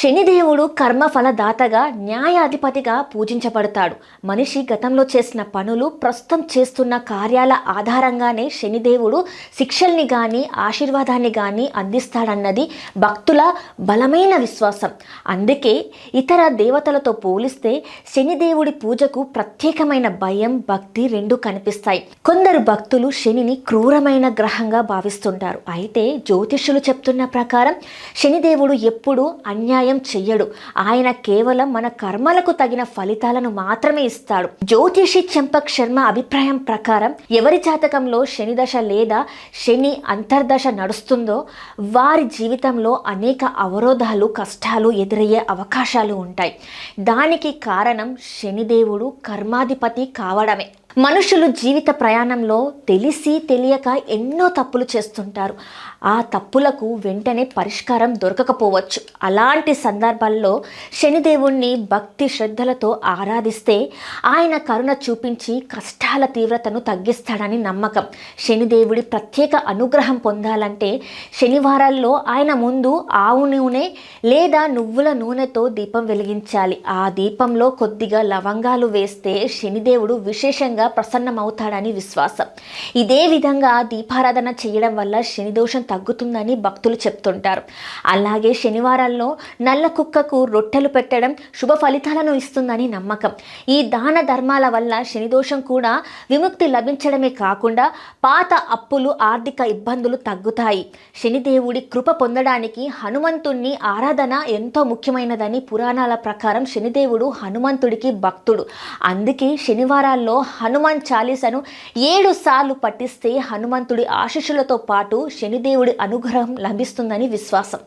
శనిదేవుడు కర్మఫలదాతగా న్యాయాధిపతిగా పూజించబడతాడు. మనిషి గతంలో చేసిన పనులు, ప్రస్తుతం చేస్తున్న కార్యాల ఆధారంగానే శనిదేవుడు శిక్షల్ని కానీ ఆశీర్వాదాన్ని కానీ అందిస్తాడన్నది భక్తుల బలమైన విశ్వాసం. అందుకే ఇతర దేవతలతో పోలిస్తే శనిదేవుడి పూజకు ప్రత్యేకమైన భయం, భక్తి రెండు కనిపిస్తాయి. కొందరు భక్తులు శనిని క్రూరమైన గ్రహంగా భావిస్తుంటారు. అయితే జ్యోతిష్యులు చెప్తున్న ప్రకారం శనిదేవుడు ఎప్పుడూ అన్యాయం చెయ్యడు. ఆయన కేవలం మన కర్మలకు తగిన ఫలితాలను మాత్రమే ఇస్తాడు. జ్యోతిషి చెంపక్ శర్మ అభిప్రాయం ప్రకారం ఎవరి జాతకంలో శని దశ లేదా శని అంతర్దశ నడుస్తుందో వారి జీవితంలో అనేక అవరోధాలు, కష్టాలు ఎదురయ్యే అవకాశాలు ఉంటాయి. దానికి కారణం శనిదేవుడు కర్మాధిపతి కావడమే. మనుషులు జీవిత ప్రయాణంలో తెలిసి తెలియక ఎన్నో తప్పులు చేస్తుంటారు. ఆ తప్పులకు వెంటనే పరిష్కారం దొరకకపోవచ్చు. అలాంటి సందర్భాల్లో శనిదేవుణ్ణి భక్తి శ్రద్ధలతో ఆరాధిస్తే ఆయన కరుణ చూపించి కష్టాల తీవ్రతను తగ్గిస్తాడని నమ్మకం. శనిదేవుడి ప్రత్యేక అనుగ్రహం పొందాలంటే శనివారాల్లో ఆయన ముందు ఆవు నూనె లేదా నువ్వుల నూనెతో దీపం వెలిగించాలి. ఆ దీపంలో కొద్దిగా లవంగాలు వేస్తే శనిదేవుడు విశేషంగా ప్రసన్నమవుతాడని విశ్వాసం. ఇదే విధంగా దీపారాధన చేయడం వల్ల శనిదోషం తగ్గుతుందని భక్తులు చెప్తుంటారు. అలాగే శనివారాల్లో నల్ల కుక్కకు రొట్టెలు పెట్టడం శుభ ఫలితాలను ఇస్తుందని నమ్మకం. ఈ దాన ధర్మాల వల్ల శనిదోషం కూడా విముక్తి లభించడమే కాకుండా పాత అప్పులు, ఆర్థిక ఇబ్బందులు తగ్గుతాయి. శనిదేవుడి కృప పొందడానికి హనుమంతుణ్ణి ఆరాధన ఎంతో ముఖ్యమైనదని పురాణాల ప్రకారం శనిదేవుడు హనుమంతుడికి భక్తుడు. అందుకే శనివారాల్లో హనుమాన్ చాలీసను 7 సార్లు పఠిస్తే హనుమంతుడి ఆశీస్సులతో పాటు శనిదేవుడి అనుగ్రహం లభిస్తుందని విశ్వాసం.